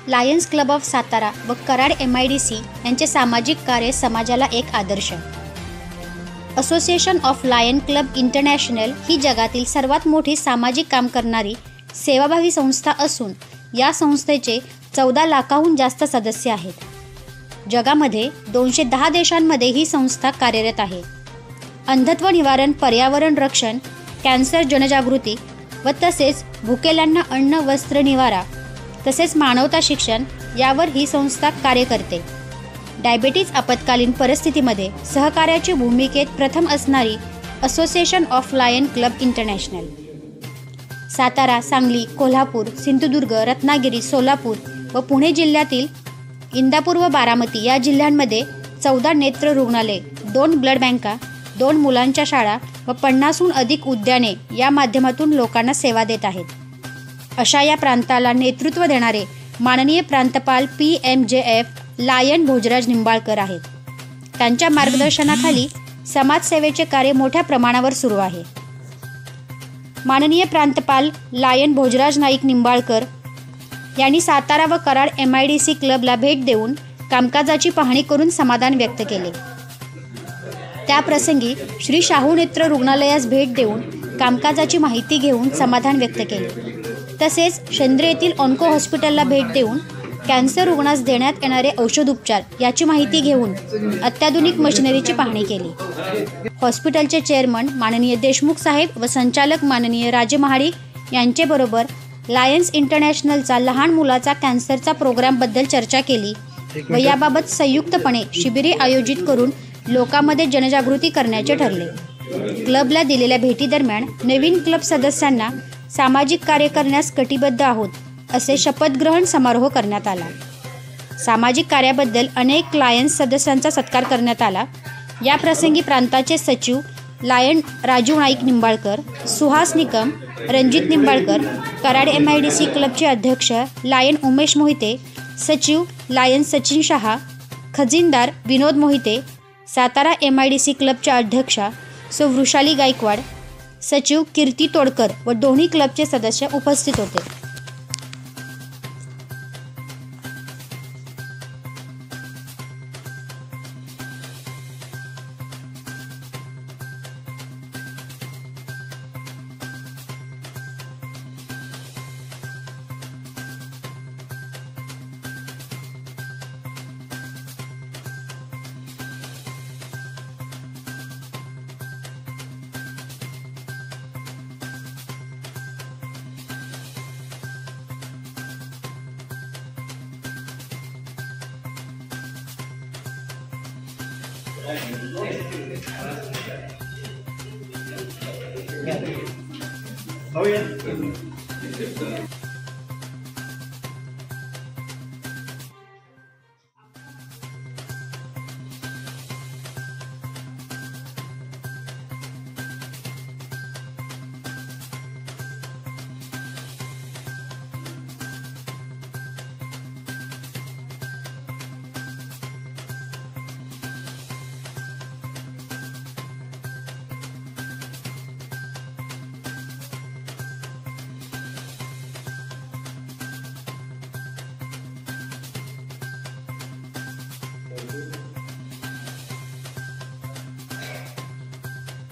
Lions club of Satara व Karad MIDC यांचे सामाजिक कार्य समाजाला एक आदर्श. Association of lion club international ही जगातील सर्वात मोठी सामाजिक काम करणारी सेवाभावी संस्था असून या संस्थेचे 14 लाखाहून जास्त सदस्य आहेत. जगामध्ये 210 देशांमध्ये ही संस्था कार्यरत आहे. अंधत्व निवारण, पर्यावरण रक्षण, कॅन्सर जनजागृती व तसेच भुकेल्यांना अन्न, वस्त्र, निवारा तसेच मानवता शिक्षण यावर ही संस्था कार्य करते. डायबिटीज आपत्कालीन परिस्थितीमध्ये सहकार्याची भूमिकेत प्रथम असणारी association of lion club international. Satara, Sangli, Kolhapur, Sindhudurg, Ratnagiri, Solapur व पुणे जिल्ह्यातील इंदापूर व बारामती या जिल्ह्यांमध्ये 14 नेत्र रुग्णालय, 2 ब्लड बँका, 2 मुलांच्या शाळा व 50हून अधिक उद्याने या माध्यमातून लोकांना सेवा देत आहेत. अशा या प्रांताला नेतृत्व देणारे माननीय प्रांतपाल PMJF लायन भोजराज निंबाळकर आहेत. त्यांच्या मार्गदर्शनाखाली समाजसेवेचे कार्य मोठ्या प्रमाणावर सुरू आहे. माननीय प्रांतपाल लायन भोजराज नाईक निंबाळकर यांनी सातारा व कराड MIDC क्लबला भेट देऊन कामकाजाची पाहणी करून समाधान व्यक्त केले. त्याप्रसंगी श्री शाहू नेत्र रुग्णालयास भेट देऊन कामकाजाची माहिती घेऊन समाधान व्यक्त केले. तसेच शेंद्रे येथील ऑन्को हॉस्पिटलला भेट देऊन कॅन्सर रुग्णास देण्यात येणारे औषधोपचार याची माहिती घेऊन अत्याधुनिक मशिनरीची पाहणी केली. हॉस्पिटलचे चेअरमन माननीय देशमुख साहेब व संचालक माननीय राजे महाडिक यांचेबरोबर लायन्स इंटरनॅशनलचा लहान मुलाचा कॅन्सरचा प्रोग्रामबद्दल चर्चा केली व याबाबत संयुक्तपणे शिबिरे आयोजित करून लोकांमध्ये जनजागृती करण्याचे ठरले. क्लबला दिलेल्या भेटीदरम्यान नवीन क्लब सदस्यांना सामाजिक कार्य करण्यास कटिबद्ध आहोत असे शपथग्रहण समारोह करण्यात आला. सामाजिक कार्याबद्दल अनेक लायन्स सदस्यांचा सत्कार करण्यात आला. या प्रसंगी प्रांताचे सचिव लायन राजीव नाईक निंबाळकर, सुहास निकम, रणजित निंबाळकर, कराड MIDC क्लबचे अध्यक्ष लायन उमेश मोहिते, सचिव लायन सचिन शहा, खजिनदार विनोद मोहिते, सातारा MIDC क्लबच्या अध्यक्षा सौ वृषाली गायकवाड, सचिव कीर्ती तोडकर व दोन्ही क्लबचे सदस्य उपस्थित होते. Oh yeah.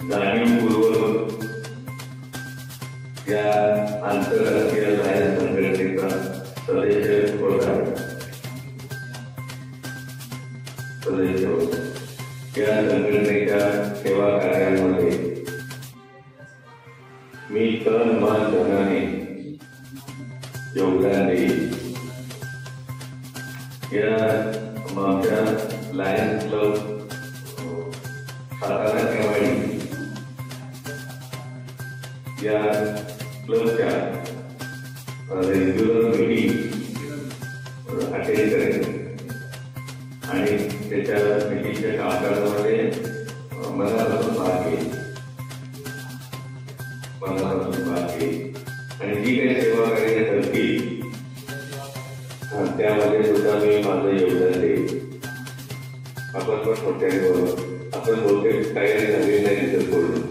जाणीवपूर्वक या आंतरराष्ट्रीय लायन्स संघटनेचा सदस्य या संघटनेच्या सेवा कार्यामध्ये मी तन मन धनाने योगदान देईल. या माझ्या लायन्स क्लब सातारा MIDC या क्लबच्या रेग्युलर मीटिंग अटेंड करेन आणि त्याच्या मीटिंगच्या कामकाजामध्ये मनापासून भाग घेईल आणि जी काही सेवा कार्य ठरतील त्यामध्ये सुद्धा मी माझं योगदान देईल. आपण पण मोठ्याने बोलू. आपण बहुतेक काही झाले नाही तर बोलू.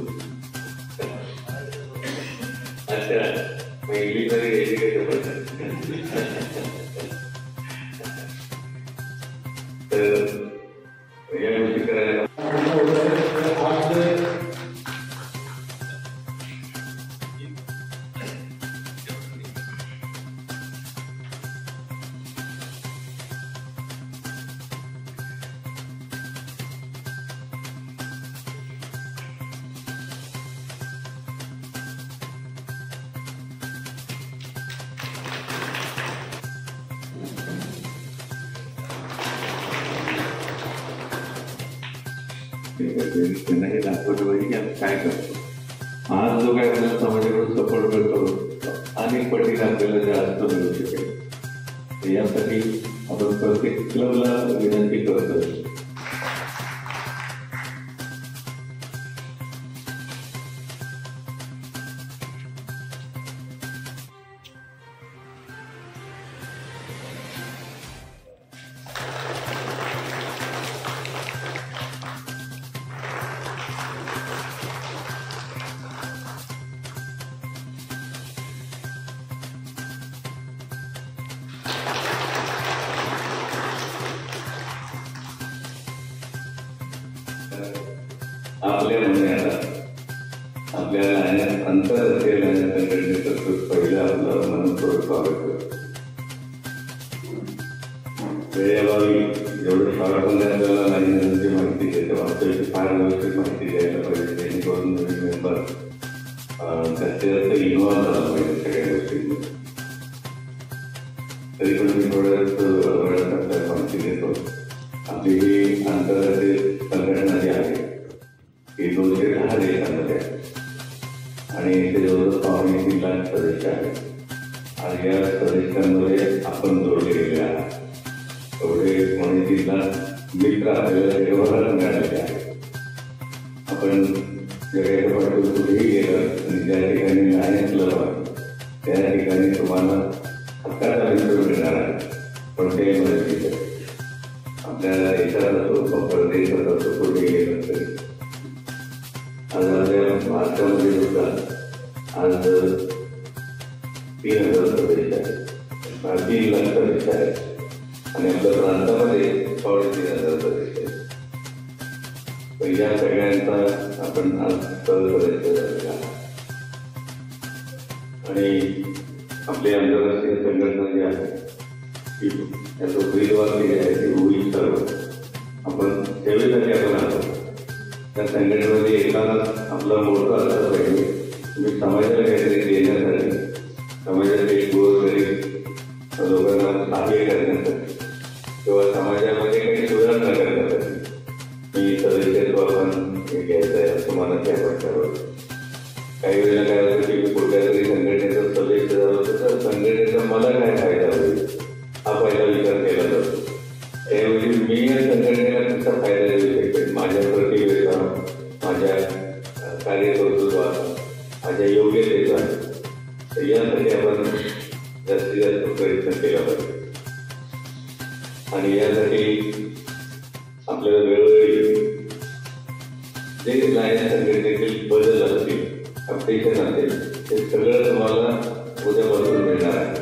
अच्छा, मग इंग्लिशमध्ये एज्युकेशन त्यांना हे दाखवलं पाहिजे की आम्ही काय करतो. आज जो काय आपल्याला समाजाकडून सपोर्ट करतो अनेक पटीने आपल्याला जास्त मिळू शकेल. यासाठी आपण प्रत्येक क्लबला विनंती करतोय. आपल्या म्हणण्याला आपल्या आंतरराष्ट्रीय संघटनेचं पहिलं आपलं मनपूर्वक स्वागत करतो. वेळेअभावी एवढं स्वागत आपल्याला नाही माहिती देते, वास्तविक फार व्यवस्थित माहिती द्यायला पाहिजे, जेणेकरून नवीन मेंबर जास्तीत जास्त इन्व्हॉल्व झाला पाहिजे सगळ्या गोष्टींमध्ये. तरी पण मी थोडं वेळात माहिती देतो. आपली ही आंतरराष्ट्रीय संघटना जी आहे ही 210 देशांमध्ये आहे आणि इथे जवळजवळ 3 लाख सदस्य आहेत. आणि या सदस्यांमध्ये आपण जोडले गेले आहात. एवढे 3 लाख मित्र आपल्याला जगभरात मिळालेले आहेत. आपण जगाच्या पाठीवर कुठेही गेलं आणि ज्या ठिकाणी नाही क्लब आहे त्या ठिकाणी तुम्हाला हक्काचा मित्र मिळणार आहे. कोणत्याही मदतीचं आपल्याला देशात असो परदेशात असो कुठे गेलं तरी. आज आपल्या भारतामध्ये सुद्धा आज 3,000 सदस्य आहेत, 3 लाख सदस्य आहेत आणि आपल्या प्रांतामध्ये 3,500 सदस्य आहेत. तर या सगळ्यांचा आपण आज सदस्य झालेला आहात. आणि आपली आंतरराष्ट्रीय संघटना जी आहे ती याचं ब्रीदवाक्य जे आहे ती होईल सर्व. आपण सेवेसाठी आपण आलो. त्या संघटनेमध्ये एकाला आपला मोठा असला पाहिजे. तुम्ही समाजाला काहीतरी देण्यासाठी, समाजाचे गोरगरीब लोकांना सहाय्य करण्यासाठी किंवा समाजामध्ये काही सुधारणा करण्यासाठी मी सदस्यत्व आपण घ्यायचं आहे असं मला त्या पक्षावर. काही वेळेला काय होतं की मी कुठल्या तरी संघटनेचं सदस्य झालो तर संघटनेचा मला काय फायदा होईल हा पहिला विचार केला जातो. त्याऐवजी मी या संघटनेला कसा फायदा देऊ शकेल, माझ्या प्रतिभेचा, माझ्या कार्यकर्तृत्वाचा, माझ्या योग्यतेचा, तर यासाठी आपण जास्तीत जास्त प्रयत्न केला पाहिजे. आणि यासाठी आपल्याला वेळोवेळी जे लायन संघटनेतील बदल असतील, अपडेशन असेल, ते सगळं तुम्हाला उद्यापासून मिळणार आहे.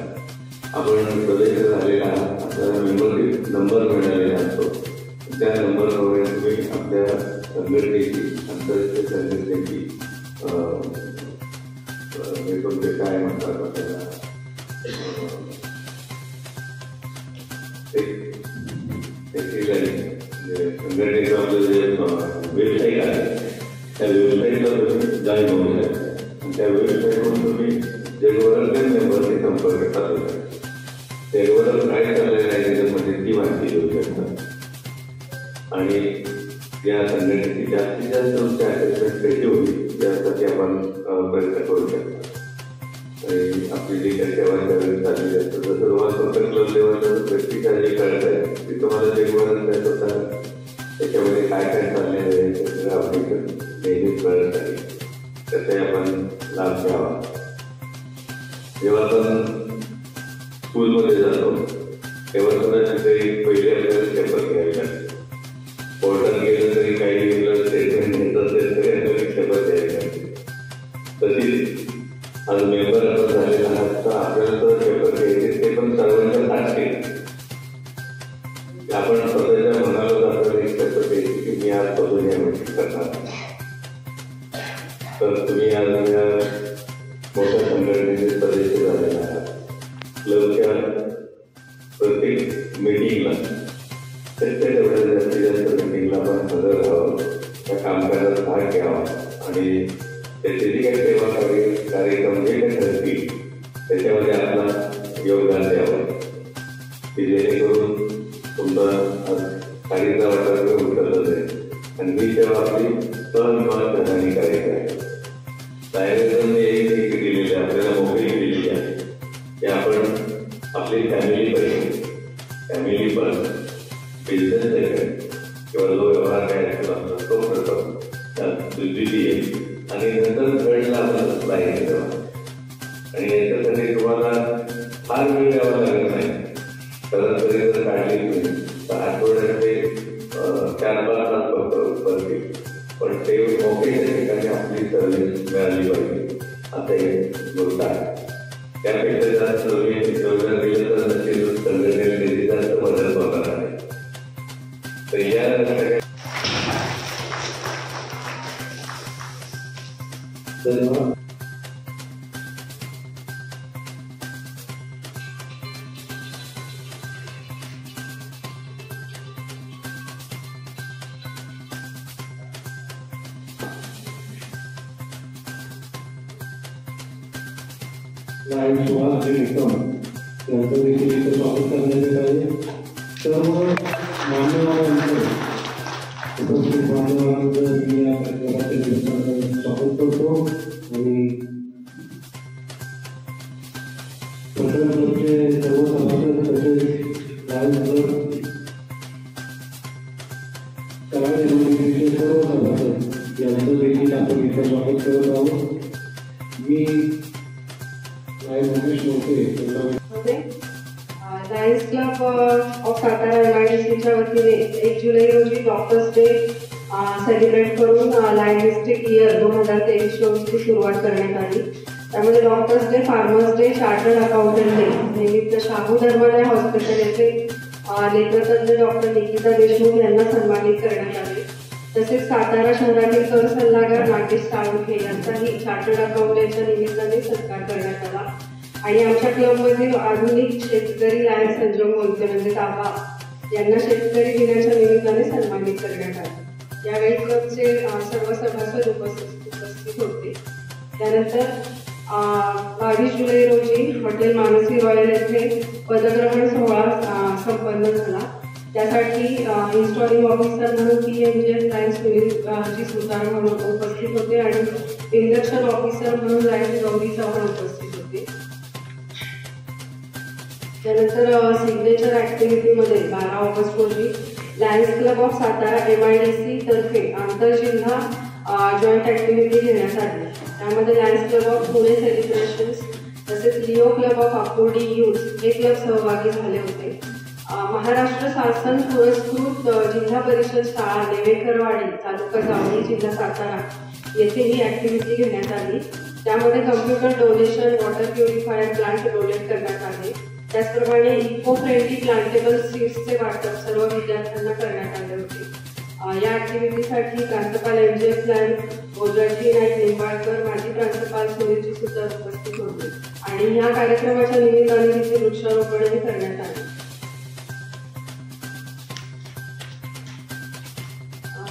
आपण सदस्य झालेला आपल्याला मेंबरशिप नंबर मिळालेला असतो. त्या नंबरप्रमाणे तुम्ही आपल्या संघटनेची, आंतरराष्ट्रीय संघटनेची तुमचे काय म्हणतात आपल्याला संघटनेचं आपलं जे वेबसाईट आहे त्या वेबसाईटला तुम्ही जॉईन होऊ शकता. आणि त्या वेबसाईटवरून तुम्ही जगभरातल्या मेंबरशी संपर्क साधू शकता. जगभरात काय चाललेलं आहे त्याच्यामध्ये ती माहिती देऊ शकता. आणि या संघटनेची जास्तीत जास्त तुमच्या अटॅचमेंट कशी होईल यासाठी आपण प्रयत्न करू शकता. आणि आपली जी काही सेवा चाललेली असतं जसं तुम्हाला फक्त क्लब लेवलला व्यक्ती काळजी कळत आहे ती तुम्हाला जगभरात काय होता त्याच्यामध्ये काय काय चाललेलं आहे ते सगळं अपडेशन नेहमीच कळत आहे. त्याचे आपण लाभ घ्यावा. जेव्हा आपण स्कूलमध्ये जातो तेव्हा सुद्धा तिथे पहिले आपल्याला शपथ घ्यावी लागते. कोर्टात गेलं तरी काही वेगळं स्टेटमेंट घेत असेल तरी आपल्याला शपथ घ्यावी लागते. तशीच आज मेंबर आपण झालेला आहात तर आपल्याला तर शपथ घ्यायची ते पण सर्वांच्या साक्षी. आपण स्वतःच्या मनाला आपल्याला एक शपथ घ्यायची की मी आजपासून या गोष्टी करणार. तर तुम्ही आज या मोठ्या संघटनेचे सदस्य झालेला आहात. क्लबच्या प्रत्येक मीटिंगला तेवढ्या जास्तीत जास्त मीटिंगला आपण हजर राहावं, त्या कामकाजात भाग घ्यावा आणि त्याचे जे काही सेवा कार्यक्रम जे काही ठरतील त्याच्यामध्ये आपला योगदान द्यावं की जेणेकरून तुमचा कार्यचा वाटा उचलला जाईल. आणि ही सेवा आपली फॅमिली पण बिझनेस सेगमेंट किंवा जो व्यवहार काय असतो आपला तो करतो द्वितीय आणि नंतर थर्डला आपण सप्लाय केलं आणि याच्यासाठी तुम्हाला फार वेळ द्यावा लागत नाही. सरासरी जर काढली तुम्ही तर आठवड्याचे 4-5 तास पडतील, पण ते मोकळी त्या ठिकाणी आपली सर्व्हिस मिळाली पाहिजे असं एक गोष्ट आहे. त्यापेक्षा जास्त योजना दिलं तर नक्कीच संघटनेने जास्त बदल होणार आहे. तर या धन्यवाद. सुहास त्यांचं देखील इथं स्वागत करण्यात पाहिजे. सर्व मान्यवरांचं उपस्थित मान्यवरांचं मी या कार्यक्रमाचे स्वागत करतो आणि प्रकल्पाचे सर्व सभासद तसेच कार्यसमितीचे सर्व सभासद यांचं देखील आपण इथं स्वागत करत आहोत. मी लायन्स क्लब ऑफ सातारा MIDCच्या वतीने 1 जुलै रोजी डॉक्टर्स डे सेलिब्रेट करून लायनिस्टिक इयर 2023-24 ची सुरुवात करण्यात आली. त्यामध्ये doctors day, farmers day, chartered accountant day निमित्त शाहू धर्मालय हॉस्पिटल येथे नेत्रतज्ञ डॉक्टर निकिता देशमुख यांना सन्मानित करण्यात आले. तसेच सातारा शहरातील कर सल्लागार नागेश साळुंखे यांचाही चार्टर्ड अकाउंटंटच्या निमित्ताने सत्कार करण्यात आला. आणि आमच्या क्लबमधील आधुनिक शेतकरी लायन्स संजम मोहिते म्हणजे ताबा यांना शेतकरी दिनाच्या निमित्ताने सन्मानित करण्यात आले. यावेळी क्लबचे सर्व सभासद उपस्थित होते. त्यानंतर 22 जुलै रोजी हॉटेल मानसी रॉयल येथे पदग्रहण सोहळा संपन्न झाला. त्यासाठी इन्स्टॉलिंग ऑफिसर म्हणून PMGS लायन्स सुनील सुतार म्हणून उपस्थित होते आणि इंडक्शन ऑफिसर म्हणून लायन्स गौरी चव्हाण उपस्थित होते. त्यानंतर सिग्नेचर ऍक्टिव्हिटीमध्ये 12 ऑगस्ट रोजी lions club of Satara MIDC तर्फे आंतरजिल्हा जॉईंट ऍक्टिव्हिटी घेण्यात आली. त्यामध्ये lions club of Pune celebrations तसेच Leo club of Akurdi youth हे क्लब सहभागी झाले होते. महाराष्ट्र शासन पुरस्कृत जिल्हा परिषद शाळा नेवेकरवाडी तालुका जावळी जिल्हा सातारा येथे ही ऍक्टिव्हिटी घेण्यात आली. त्यामध्ये computer donation, water purifier plant donate करण्यात आले. त्याचप्रमाणे इको फ्रेंडली प्लांटेबल सीड्सचे वाटप सर्व विद्यार्थ्यांना करण्यात आले होते. या ऍक्टिव्हिटीसाठी प्रांतपाल MGF लायन्स गोजराजी नाईक निंबाळकर, माजी प्रांतपाल सुनील सुतार उपस्थित होते आणि या कार्यक्रमाच्या निमित्ताने तिथे वृक्षारोपणही करण्यात आले.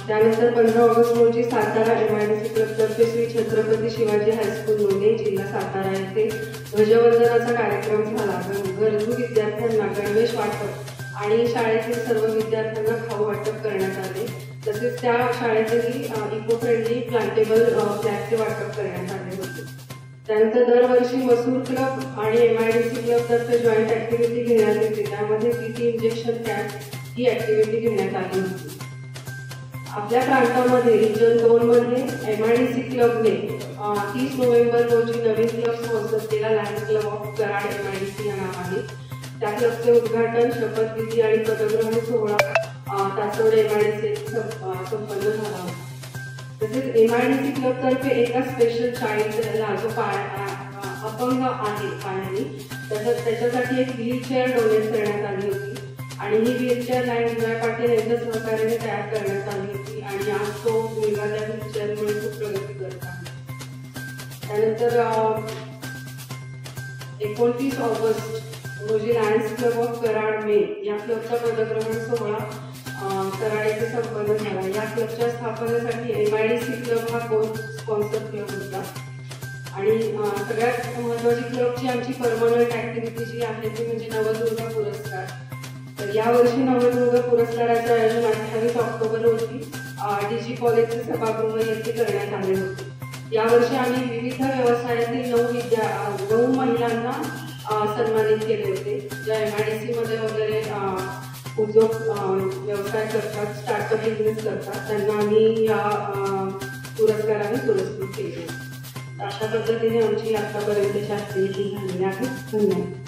त्यानंतर 15 ऑगस्ट रोजी सातारा MIDC क्लबतर्फे श्री छत्रपती शिवाजी हायस्कूल लोणे जिल्हा सातारा येथे ध्वजवंदनाचा कार्यक्रम झाला. गरजू विद्यार्थ्यांना गणवेश वाटप आणि शाळेतील सर्व विद्यार्थ्यांना खाऊ वाटप करण्यात आले. तसेच त्या शाळेतही इको फ्रेंडली प्लांटेबल फ्लॅगचे वाटप करण्यात आले होते. त्यानंतर दरवर्षी मसूर क्लब आणि MIDC क्लबतर्फे जॉईंट ऍक्टिव्हिटी घेण्यात येते. त्यामध्ये TT इंजेक्शन कॅम्प ही ऍक्टिव्हिटी घेण्यात आली होती. आपल्या प्रांतामध्ये रिजन 2 मध्ये MIDC क्लबने 30 नोव्हेंबर रोजी नवीन क्लब स्पॉन्सर केला lions club of Karad MIDC या नावाने. त्या क्लबचे उद्घाटन, शपथविधी आणि पदग्रहण सोहळा तासवडे MIDC येथे संपन्न झाला होता. तसेच MIDC क्लबतर्फे एका स्पेशल चाइल्डला जो अपंग आहे पायाने त्याच्यासाठी एक व्हीलचेअर डोनेट करण्यात आली होती आणि ही व्हीलचेअर लायन्स विजय पाटील यांच्या सहकार्याने तयार करण्यात आली होती आणि आज तो मुलगा त्या व्हीलचेअरमुळे खूप प्रगती करत आहे. त्यानंतर 29 ऑगस्ट रोजी लायन्स क्लब ऑफ कराड मे या क्लबचा पदग्रहण सोहळा कराड येथे संपन्न झाला. या क्लबच्या स्थापनेसाठी MIDC क्लब हा स्पॉन्सर क्लब होता आणि सगळ्यात महत्त्वाची क्लबची आमची परमनंट ऍक्टिव्हिटी जी आहे ती म्हणजे नवदुर्गा पुरस्कार. तर यावर्षी नवदुर्गा पुरस्काराचे आयोजन 28 ऑक्टोबर रोजी DG कॉलेजचे सभागृह येथे करण्यात आले होते. यावर्षी आम्ही विविध व्यवसायातील 9 महिलांना सन्मानित केले होते. ज्या MIDC मध्ये वगैरे उद्योग व्यवसाय करतात, स्टार्टअप बिझनेस करतात, त्यांना आम्ही या पुरस्काराने पुरस्कृत केले. अशा पद्धतीने आमची आतापर्यंतची ऍक्टिव्हिटी झालेली आहे. धन्यवाद.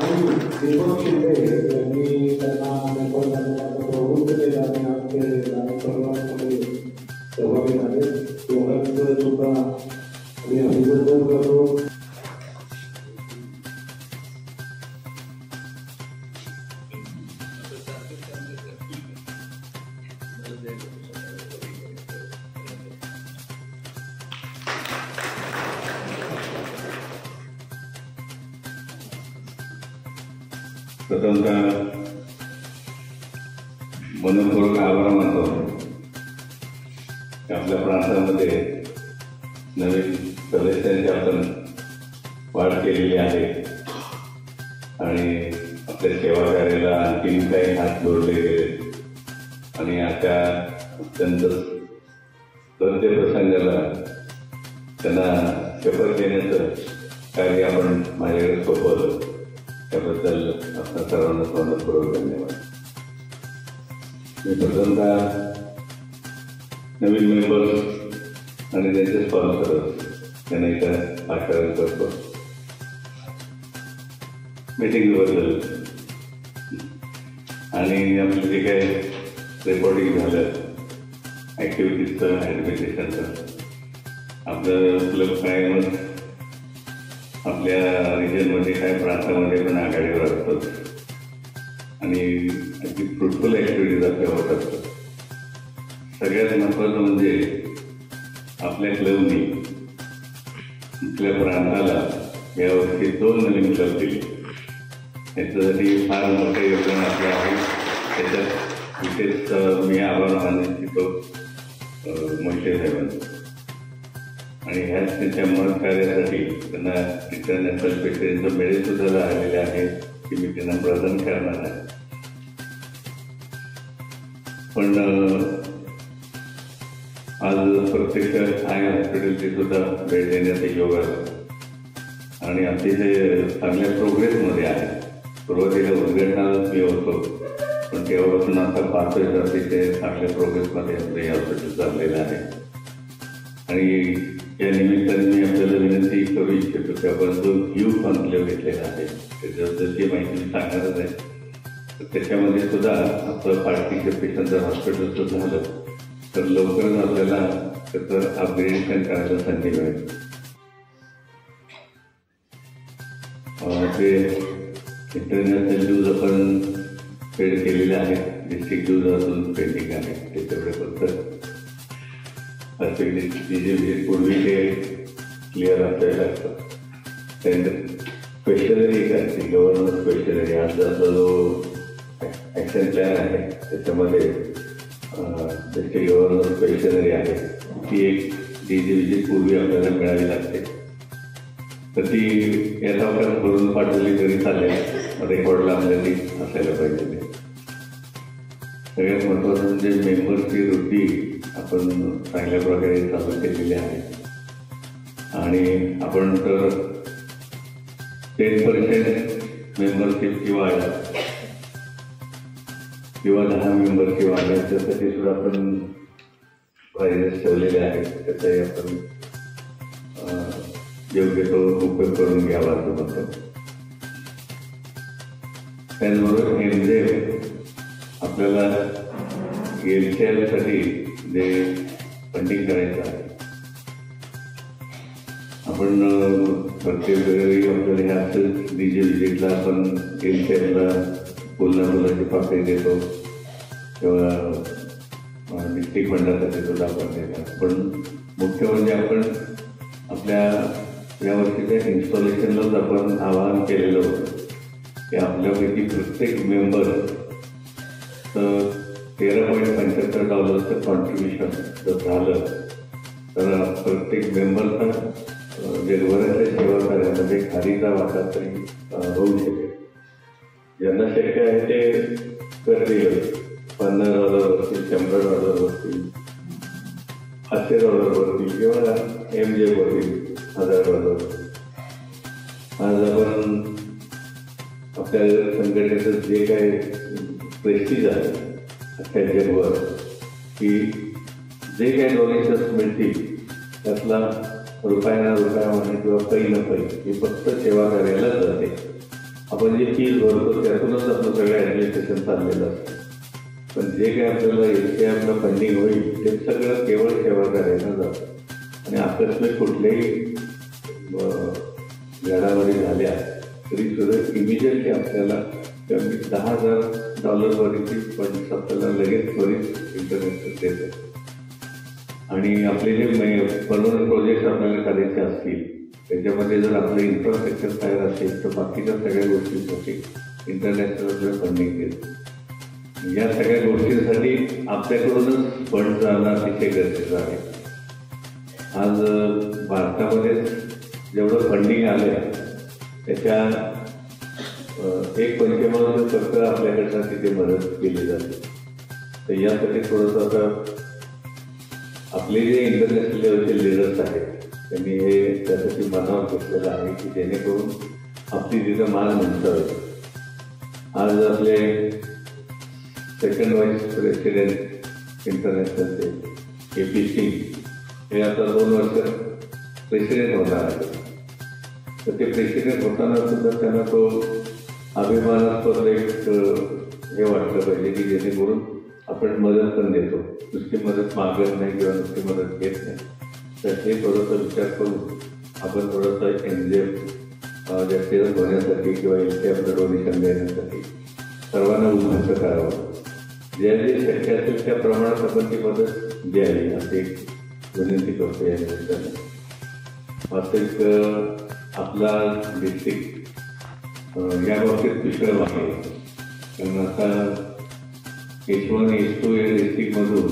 आणि दीपक शिंदे यांनी त्यांना प्रवृत्त केले आणि आमचे कार्यक्रमामध्ये सहभागी झाले. दोघांचं सुद्धा आम्ही अभिनंदन करतो. प्रथमतः मनपूर्वक आभार मानतो की आपल्या प्रांतामध्ये नवीन सदस्यांची आपण वाढ केलेली आहे आणि आपल्या सेवा कार्याला आणखी काही हात जोडले गेले आणि आता अत्यंत प्रत्येक प्रसंगाला त्यांना शपथ देण्याचं कार्य आपण माझ्याकडे सोपवलं. त्याबद्दल आपल्या सर्वांना मनपूर्वक धन्यवाद. मी प्रथमतः नवीन मेंबर्स आणि त्यांचे स्पॉन्सर्स यांना इथं आचरण करतो. मीटिंगबद्दल आणि आपलं जे काही रेकॉर्डिंग झालं ॲक्टिव्हिटीजचं ॲडमिनिस्ट्रेशनचं आपलं क्लब कायमच आपल्या रिजनमध्ये काय प्रांतामध्ये पण आघाडीवर असतात आणि अगदी फ्रुटफुल ॲक्टिव्हिटीज आपल्या होत असतात. सगळ्यात महत्त्वाचं म्हणजे आपल्या क्लबनी आपल्या प्रांताला यावर्षी 2 नवीन क्लब दिले. याच्यासाठी फार मोठं योगदान आपलं आहे. त्याच्यात विशेष मी आभार मानू इच्छितो मोहिते साहेबांचं आणि ह्याच त्यांच्या मत कार्यासाठी त्यांना इंटरनॅशनल पेशंटचं मेडल सुद्धा आलेले आहे की मी त्यांना प्रदान करणार आहे. पण आज प्रत्यक्ष आय हॉस्पिटलची सुद्धा भेट देण्याचा योग आला आणि अतिशय चांगल्या प्रोग्रेसमध्ये आहे. सुरुवातीला उद्घाटनालाच मी होतो पण तेव्हापासून आता पाहतोय अतिशय चांगल्या प्रोग्रेसमध्ये आपलं हे हॉस्पिटल चाललेलं आहे. आणि या निमित्ताने मी आपल्याला विनंती करू इच्छितो की आपण जो ह्यू कॉन्क्लेव्ह घेतलेला आहे त्याच्याबद्दलची माहिती मी सांगणारच आहे. तर त्याच्यामध्ये सुद्धा आपलं पार्टिसिपेशन जर हॉस्पिटल सुद्धा झालं तर लवकरच आपल्याला त्याचं अपग्रेडेशन करायला संधी मिळेल. ते इंटरनॅशनल ड्यूज आपण पेड केलेले आहेत. डिस्ट्रिक्ट ड्यूज अजून पेंडिंग आहे. त्याच्याकडे फक्त पूर्वी ते क्लिअर असायला लागतं. त्यानंतर क्वेश्चनरी एक असते गव्हर्नमेंट क्वेश्चनरी. आजचा जो ॲक्शन प्लॅन आहे त्याच्यामध्ये जशी गव्हर्नमेंट क्वेश्चनरी आहे ती एक जी पूर्वी आपल्याला मिळावी लागते तर ती या सावकारात भरून पाठवली तरी चालेल. रेकॉर्डला आपल्याला ती असायला पाहिजे. सगळ्यात महत्त्वाचं म्हणजे मेंबरची वृत्ती आपण चांगल्या प्रकारे चालू केलेली आहे आणि आपण तर 10% मेंबरशिपची वाढ किंवा 10 मेंबरची वाढ याच्यासाठी सुद्धा आपण प्राइजेस ठेवलेले आहेत. त्याचाही आपण योग्य तो उपयोग करून घ्यावा असं म्हणतो. त्याचबरोबर एमजेम आपल्याला एलसीआयसाठी जे फंडिंग करायचं आहे आपण प्रत्येक वेळी आपल्याला ह्याच डीजे विजिटला आपण एलसीआयला बोलण्याची पातळी देतो किंवा डिस्ट्रिक्ट फंडासाठी सुद्धा आपण देतो. पण मुख्य म्हणजे आपण आपल्या यावर्षीच्या इन्स्टॉलेशनलाच आपण आवाहन केलेलं होतं की आपल्यापैकी प्रत्येक मेंबर तर $13.75 कॉन्ट्रीब्युशन जर झालं तर प्रत्येक मेंबरचा जगभराच्या सेवा कार्यामध्ये खारीचा वाटा तरी होऊ शकेल. ज्यांना शक्य आहे ते करतील $50 वरती, $100 वरती, $500 वरती किंवा MJ वरती $1000. आज आपण आपल्या संघटनेचं जे काही प्रेस्टीज आहे अख्ख्या जगभर की जे काही डोनेशन्स मिळतील त्यातला रुपया म्हणा किंवा काही ना काही हे फक्त सेवा कार्यालाच जाते. आपण जे फीज भरतो त्यातूनच आपलं सगळं ॲडमिनिस्ट्रेशन चाललेलं असतं. पण जे काही आपल्याला इथे आपलं फंडिंग होईल ते सगळं केवळ सेवा कार्याला जातं. आणि आकस्मिक कुठल्याही घडामोडी झाल्या तरी सुद्धा इमिजिएटली आपल्याला कमी $10,000 वरती फंड्स आपल्याला लगेच त्वरित इंटरनॅशनल देतात. आणि आपले जे परमनंट प्रोजेक्ट आपल्याला करायचे असतील त्याच्यामध्ये जर आपलं इन्फ्रास्ट्रक्चर तयार असेल तर बाकीच्या सगळ्या गोष्टींसाठी इंटरनॅशनल आपल्याला फंडिंग देतं. या सगळ्या गोष्टींसाठी आपल्याकडूनच फंड जाणं अतिशय गरजेचं आहे. आज भारतामध्ये जेवढं फंडिंग आलं आहे त्याच्या 1/5 फक्त आपल्याकडनं तिथे मदत केली जाते. तर यासाठी थोडंसं आता आपले जे इंटरनॅशनल लेवलचे लिडर्स आहेत त्यांनी हे त्यासाठी मनावर घेतलेलं आहे की जेणेकरून आपली तिथं मान उंचावेल. आज आपले सेकंड व्हाईस प्रेसिडेंट इंटरनॅशनलचे AP सिंग हे आता 2 वर्ष प्रेसिडेंट होणार आहे. तर ते प्रेसिडेंट होताना सुद्धा त्यांना तो अभिमानास्पद एक हे वाटलं पाहिजे की जेणेकरून आपण मदत पण देतो, नुसती मदत मागत नाही किंवा नुसती मदत घेत नाही. तर हे थोडंसं विचार करून आपण थोडंसं NGF जास्तीत होण्यासाठी किंवा इथे आपलं डोनेशन देण्यासाठी सर्वांना उद्युक्त करावं. जे शक्य असेल त्या प्रमाणात आपण ती मदत द्यावी अशी विनंती करतो. या निमित्ताने वास्तविक आपला डिस्ट्रिक्ट या बाबतीत पुष्कळ आहे. कारण आता H1 H2 या डिस्ट्रिक्टमधून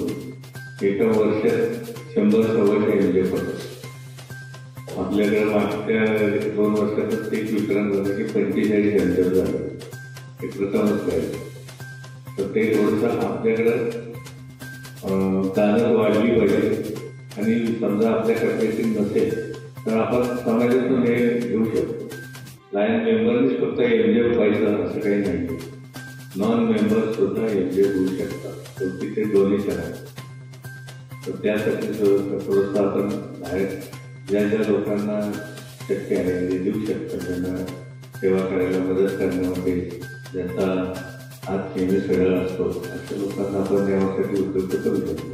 एका वर्षात 100 MJ होतं. आपल्याकडे मागच्या 2 वर्षातच एक विक्रम झालं की 45 MJ झालं. हे प्रथमच पाहिजे. तर ते थोडंसं आपल्याकडं दानत वाढली पाहिजे. आणि समजा आपल्या कॅपॅसिटी नसेल तर आपण समाजातून हे घेऊ शकतो. लायन मेंबरनीच फक्त MJ पाहिजे असं काही नाही. नॉन मेंबर्स सुद्धा MJ होऊ शकतात. शेवटी ते डोनेशन आहे. तर त्यासाठी थोडंसं आपण बाहेर ज्या ज्या लोकांना शक्य आहे जे देऊ शकतात त्यांना सेवा करायला मदत करण्यामध्ये ज्याचा हात नेहमी सगळं असतो अशा लोकांना आपण यासाठी उपयुक्त करू शकतो.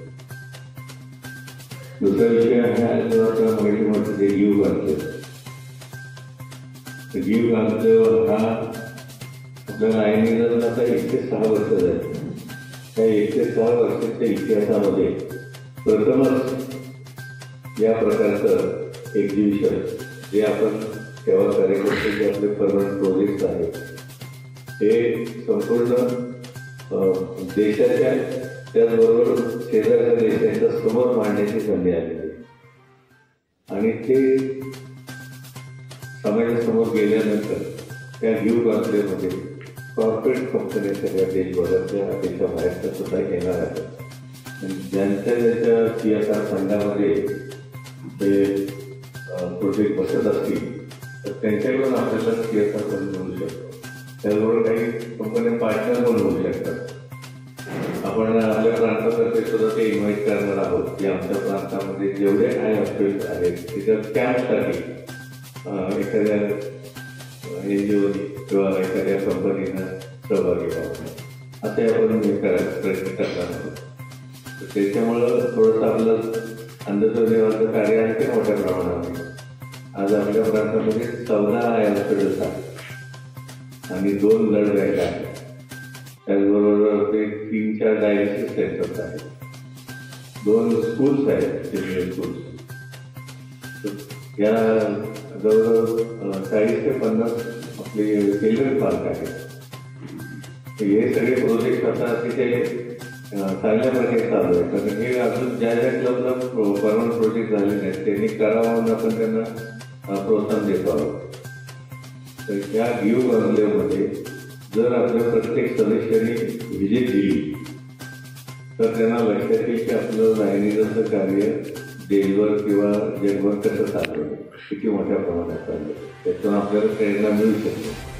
दुसरा विषय आहे जो आता माहिती म्हटलं ते गिव्ह कॉन्सेप्ट. गिव्ह कॉन्सेप्ट हा आपल्याला आयनिजन आता 1 ते 6 वर्ष झाली. त्या 1 ते 6 वर्षाच्या इतिहासामध्ये प्रथमच या प्रकारचं एक्झिबिशन जे आपण सेवा कार्यकर्ते जे आपले परमनंट प्रोजेक्ट्स आहेत ते संपूर्ण देशाच्या त्याचबरोबर शेजारच्या देशांच्या समोर मांडण्याची संधी आलेली. आणि ते समाजासमोर गेल्यानंतर त्या गिव्ह कॉन्सेप्टमध्ये कॉर्पोरेट कंपन्या सगळ्या देशभरातल्या देशाबाहेरच्या सुद्धा येणार आहेत. ज्यांच्या CSR फंडामध्ये ते प्रोजेक्ट बसत असतील तर त्यांच्याकडून आपल्याला CSR फंड मिळू शकतो. त्याचबरोबर काही कंपन्या पार्टनर पण होऊ शकतात. आपण आपल्या प्रांतातर्फे सुद्धा ते इन्व्हाइट करणार आहोत की आमच्या प्रांतामध्ये जेवढे हॉस्पिटल्स आहेत तिथं कॅम्पसाठी एखाद्या NGOनी किंवा एखाद्या कंपनीनं सहभागी व्हावं असे आपण हे करायचा प्रयत्न करणार आहोत. त्याच्यामुळं थोडंसं आपलं अंधश्रद्धेवरचं कार्य आहे ते मोठ्या प्रमाणामध्ये. आज आपल्या प्रांतामध्ये 14 हॉस्पिटल्स आहेत आणि 2 ब्लड बँक आहेत. त्याचबरोबर ते 3-4 डायलिसिस सेंटर्स आहेत. 2 स्कूल्स आहेत, सिनियर स्कूल्स. या जवळजवळ 40 ते 50 आपले चिल्ड्रन पार्क आहेत. हे सगळे प्रोजेक्ट आता अतिशय चांगल्या प्रकारे चालू आहे. कारण हे अजून ज्या ज्या क्लबला परमनंट प्रोजेक्ट झाले नाहीत त्यांनी करावं आपण त्यांना प्रोत्साहन देतो आहोत. तर या गिव्ह कॉन्सेप्टमध्ये जर आपल्या प्रत्येक सदस्याने व्हिजिट दिली तर त्यांना लक्षात येईल की आपलं लायनीचं कार्य देशभर किंवा जगभर कसं चाललं, किती मोठ्या प्रमाणात चाललं, त्यातून आपल्याला प्रेरणा मिळू शकते.